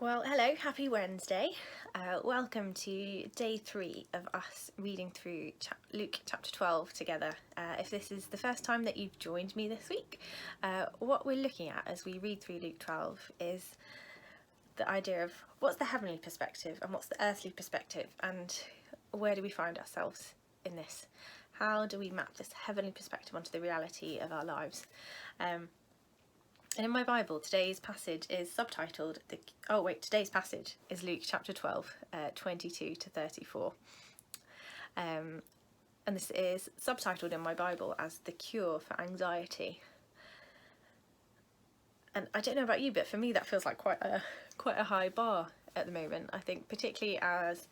Well, hello, happy Wednesday. Welcome to day 3 of us reading through Luke chapter 12 together. If this is the first time that you've joined me this week, what we're looking at as we read through Luke 12 is the idea of what's the heavenly perspective and what's the earthly perspective, and where do we find ourselves in this? How do we map this heavenly perspective onto the reality of our lives? And in my Bible, today's passage is subtitled, today's passage is Luke chapter 12, 22 to 34. And this is subtitled in my Bible as The Cure for Anxiety. And I don't know about you, but for me that feels like quite a high bar at the moment. I think particularly as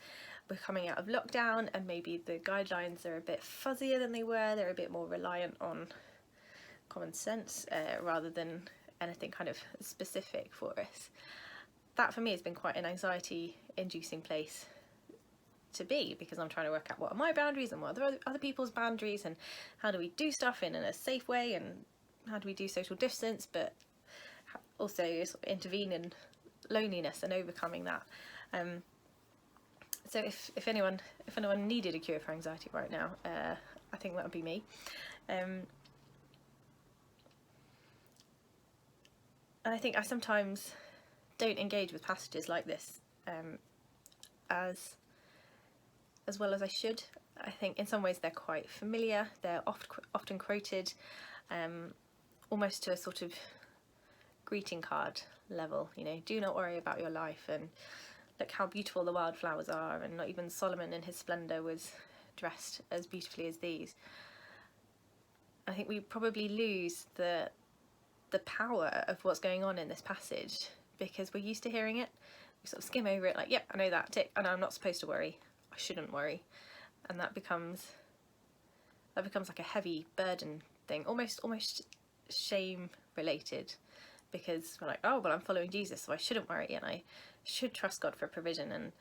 we're coming out of lockdown and maybe the guidelines are a bit fuzzier than they were, they're a bit more reliant on common sense rather than anything kind of specific for us. That for me has been quite an anxiety inducing place to be, because I'm trying to work out what are my boundaries and what are other people's boundaries, and how do we do stuff in a safe way, and how do we do social distance but also sort of intervene in loneliness and overcoming that. So if anyone needed a cure for anxiety right now, I think that would be me. And I think I sometimes don't engage with passages like this as well as I should. I think in some ways they're quite familiar, they're often quoted almost to a sort of greeting card level, do not worry about your life, and look how beautiful the wildflowers are, and not even Solomon in his splendour was dressed as beautifully as these. I think we probably lose the power of what's going on in this passage because we're used to hearing it. We sort of skim over it like, yep, I know that, tick, and I'm not supposed to worry, I shouldn't worry, and that becomes like a heavy burden thing, almost shame related, because we're like, oh well, I'm following Jesus, so I shouldn't worry, and I should trust God for provision, and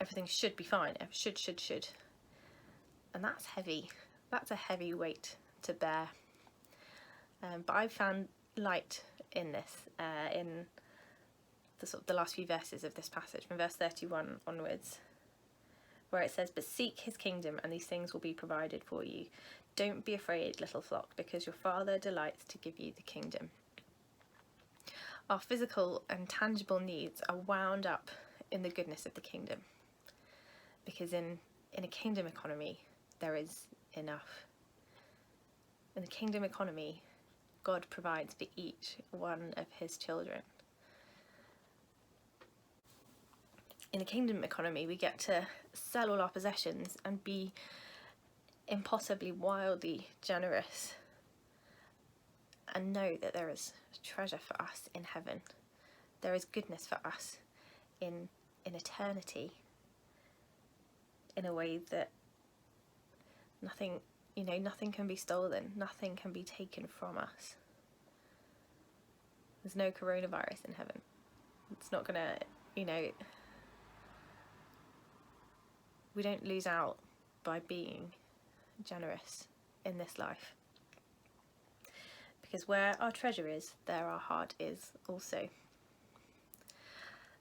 everything should be fine, should, and that's heavy. That's a heavy weight to bear. But I've found light in this, in the last few verses of this passage, from verse 31 onwards, where it says, "But seek his kingdom, and these things will be provided for you. Don't be afraid, little flock, because your Father delights to give you the kingdom." Our physical and tangible needs are wound up in the goodness of the kingdom, because in a kingdom economy, there is enough. In the kingdom economy, God provides for each one of his children. In the kingdom economy, we get to sell all our possessions and be impossibly, wildly generous, and know that there is treasure for us in heaven. There is goodness for us in eternity, in a way that nothing can be stolen, nothing can be taken from us. There's no coronavirus in heaven. It's not gonna, we don't lose out by being generous in this life. Because where our treasure is, there our heart is also.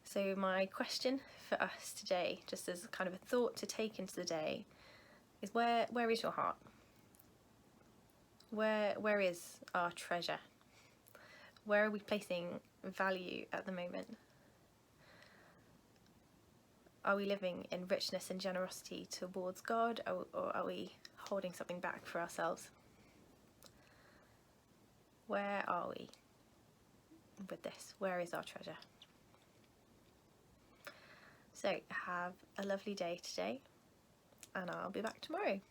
So my question for us today, just as kind of a thought to take into the day, is where is your heart? Where is our treasure? Where are we placing value at the moment? Are we living in richness and generosity towards God, or are we holding something back for ourselves? Where are we with this? Where is our treasure? So have a lovely day today, and I'll be back tomorrow.